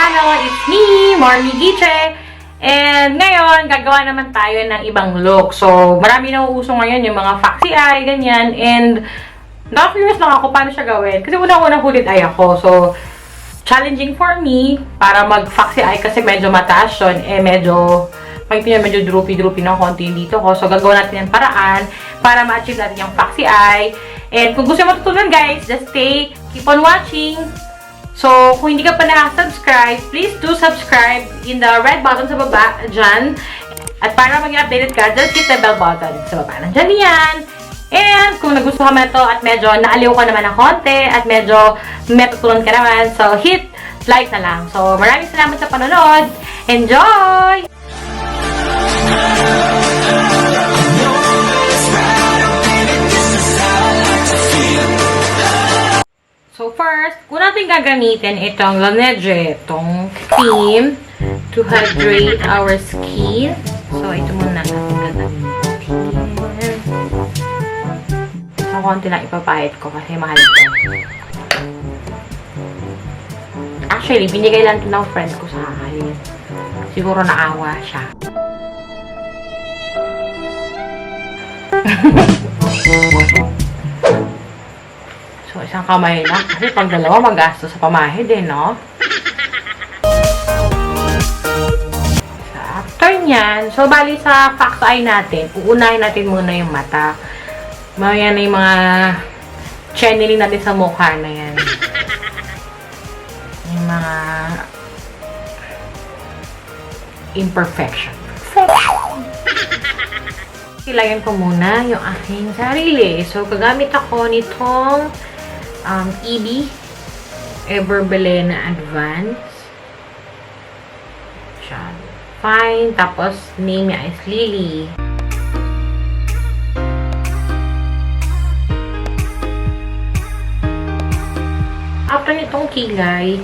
channel! It's me, Marmie Guitche! And ngayon, gagawa naman tayo ng ibang look. So, marami na uuso ngayon yung mga foxy eye, ganyan. And, na-curious lang ako paano siya gawin. Kasi unang-unang hulit eye ako. So, challenging for me para mag-foxy eye kasi medyo mataas yun. Medyo, makikita medyo droopy-droopy ng konti dito ko. So, gagawa natin yung paraan para ma-achieve natin yung foxy eye. And kung gusto mo matutunan guys, just stay, keep on watching. So, kung hindi ka pa na-subscribe, please do subscribe in the red button sa baba, dyan. At para maging updated ka, just hit the bell button sa baba. Nandyan yan. And kung nagustuhan mo na ito at medyo naaliw ka naman ng konti at medyo matutunan ka naman, so hit like na lang. So, maraming salamat sa panonood. Enjoy! So first, kung natin gagamitin itong Laneige, itong cream to hydrate our skin. So ito muna natin gagamitin. So konti lang ipapahit ko kasi mahal ito. Actually, binigay lang ito ng friend ko sa akin. Siguro naawa siya. So, isang kamay lang. Kasi pag dalawa, magastos sa pamahid eh, no? So, after nyan, so, bali sa fox eye natin, uunahin natin muna yung mata. Yan na yung mga channeling natin sa mukha na yan. Yung mga imperfection. Ilayan ko muna yung aking sarili. So, gagamit ako nitong EB Everbelena Advance. Siya. Fine. Tapos, name niya is Lily. After nitong kilay,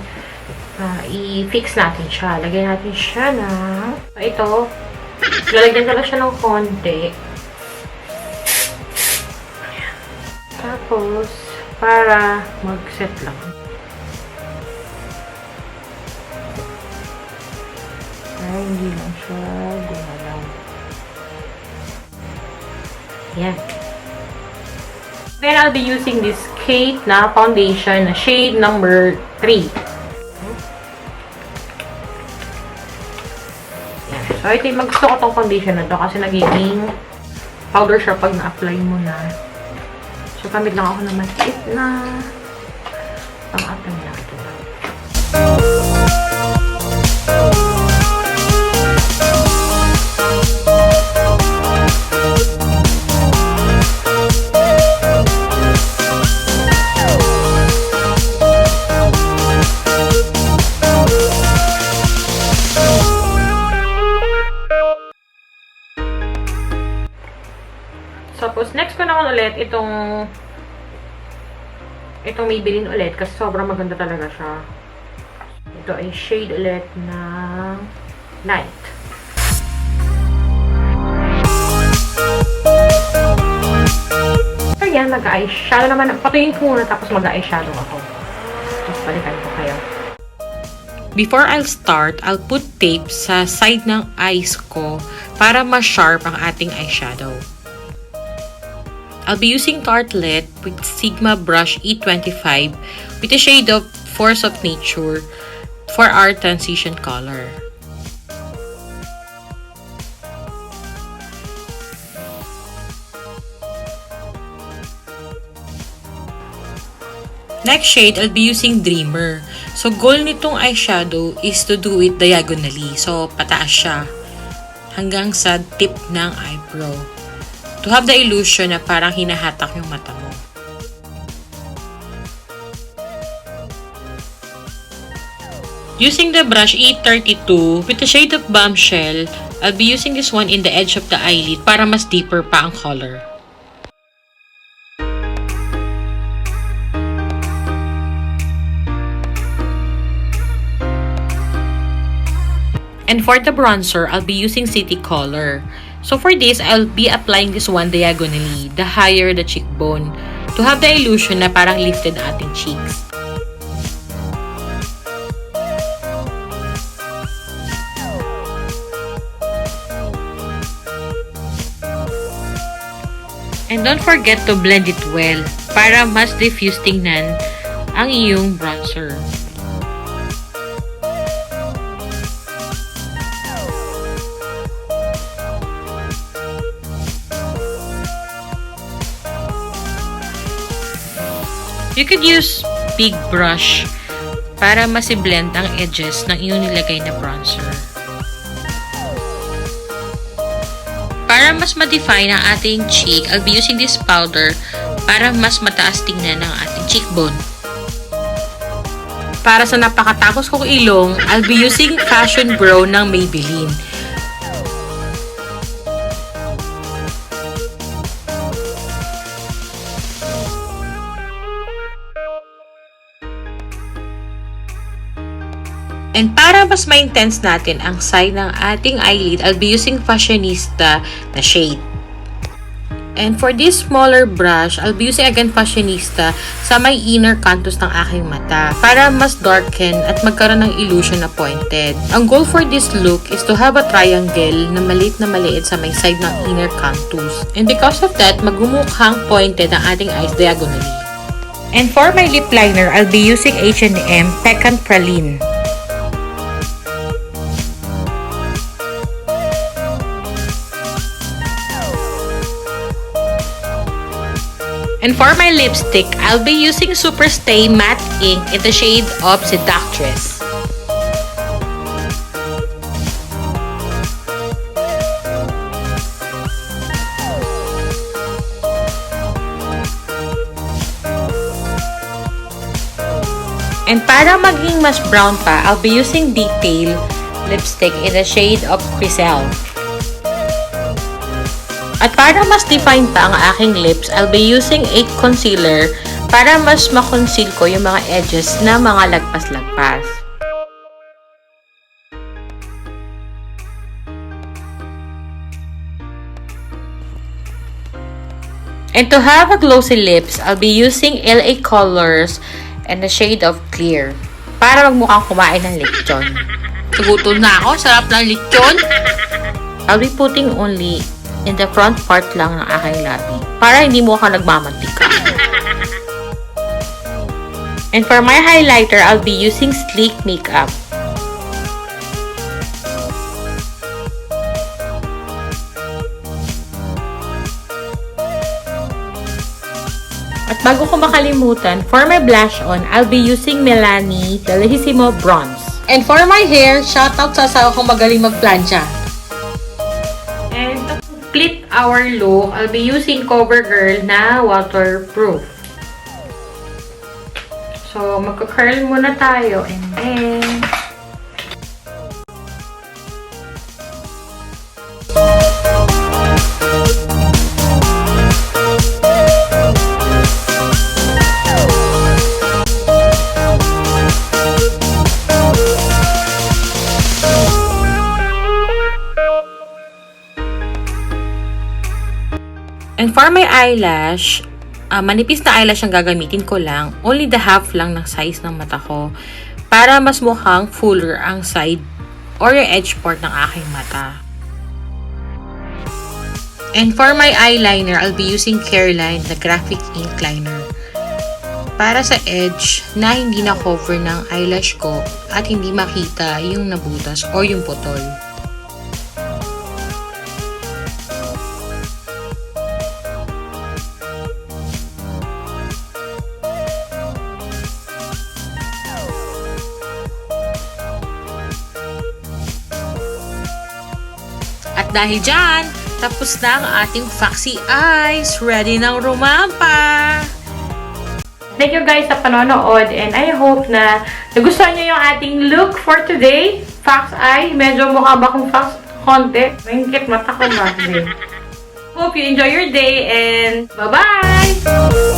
i-fix natin siya. Lagyan natin siya na ito. Lalagyan talaga siya ng konti. Tapos, para mag-set lang. Ay, hindi lang siya gumalaw. Yan. Then, I'll be using this Kate na foundation na shade number 3. Yan. So, ito yung gusto ko tong foundation na to kasi nagiging powder siya pag na-apply mo na. So, gamit lang ako ng maliit na pang-apply na ito. Tapos, next ko naman ulit itong Maybelline ulit kasi sobrang maganda talaga siya. Ito ay shade ulit na light. So, yan, mag-eyeshadow naman. Patuyin ko muna tapos mag-eyeshadow ako. Tapos, balikan ko kayo. Before I'll start, I'll put tape sa side ng eyes ko para ma-sharp ang ating eyeshadow. I'll be using Tartlet with Sigma Brush E25 with a shade of Force of Nature for our transition color. Next shade, I'll be using Dreamer. So, goal nitong eyeshadow is to do it diagonally. So, pataas siya hanggang sa tip ng eyebrow. To have the illusion na parang hinahatak yung mata mo. Using the brush E32 with the shade of Bombshell, I'll be using this one in the edge of the eyelid para mas deeper pa ang color. And for the bronzer, I'll be using City Color. So for this, I'll be applying this one diagonally, the higher the cheekbone, to have the illusion na parang lifted ating cheeks. And don't forget to blend it well para mas diffuse tingnan ang iyong bronzer. You could use big brush para mas i-blend ang edges ng iyong nilagay na bronzer. Para mas ma-define ang ating cheek, I'll be using this powder para mas mataas tingnan ang ating cheekbone. Para sa napakatapos kong ilong, I'll be using Fashion Brow ng Maybelline. And para mas ma-intense natin ang side ng ating eyelid, I'll be using Fashionista na shade. And for this smaller brush, I'll be using again Fashionista sa may inner canthus ng aking mata para mas darken at magkaroon ng illusion na pointed. Ang goal for this look is to have a triangle na maliit sa may side ng inner canthus. And because of that, magmumukhang pointed ang ating eyes diagonally. And for my lip liner, I'll be using H&M Pecan Praline. And for my lipstick, I'll be using Superstay Matte Ink in the shade of Seductress. And para maging mas brown pa, I'll be using Detail lipstick in the shade of Crisel. At para mas define pa ang aking lips, I'll be using 8 concealer para mas makonceal ko yung mga edges na mga lagpas-lagpas. And to have a glossy lips, I'll be using LA Colors and the shade of Clear para magmukhang kumain ng lechon. Nagutom na ako, sarap ng lechon! I'll be putting only in the front part lang ng aking labi para hindi mo ako nagmamantika. And for my highlighter, I'll be using Sleek Makeup. At bago ko makalimutan, for my blush on, I'll be using Milani Delissimo Bronze. And for my hair, shoutout sa asawa kong magaling magplancha. And to complete our look, I'll be using CoverGirl na waterproof. So, magka-curl muna tayo. And then, and for my eyelash, manipis na eyelash ang gagamitin ko lang. Only the half lang ng size ng mata ko. Para mas mukhang fuller ang side or yung edge part ng aking mata. And for my eyeliner, I'll be using Careline, the graphic ink liner. Para sa edge na hindi na cover ng eyelash ko at hindi makita yung nabutas o yung putol. At dahil dyan, tapos na ang ating Foxy Eyes. Ready nang rumampa! thank you guys sa panonood and I hope na nagustuhan nyo yung ating look for today. Fox Eye. Medyo mukha ba kung fox konti? Mahingkit mata ko ba? Hope you enjoy your day and bye-bye!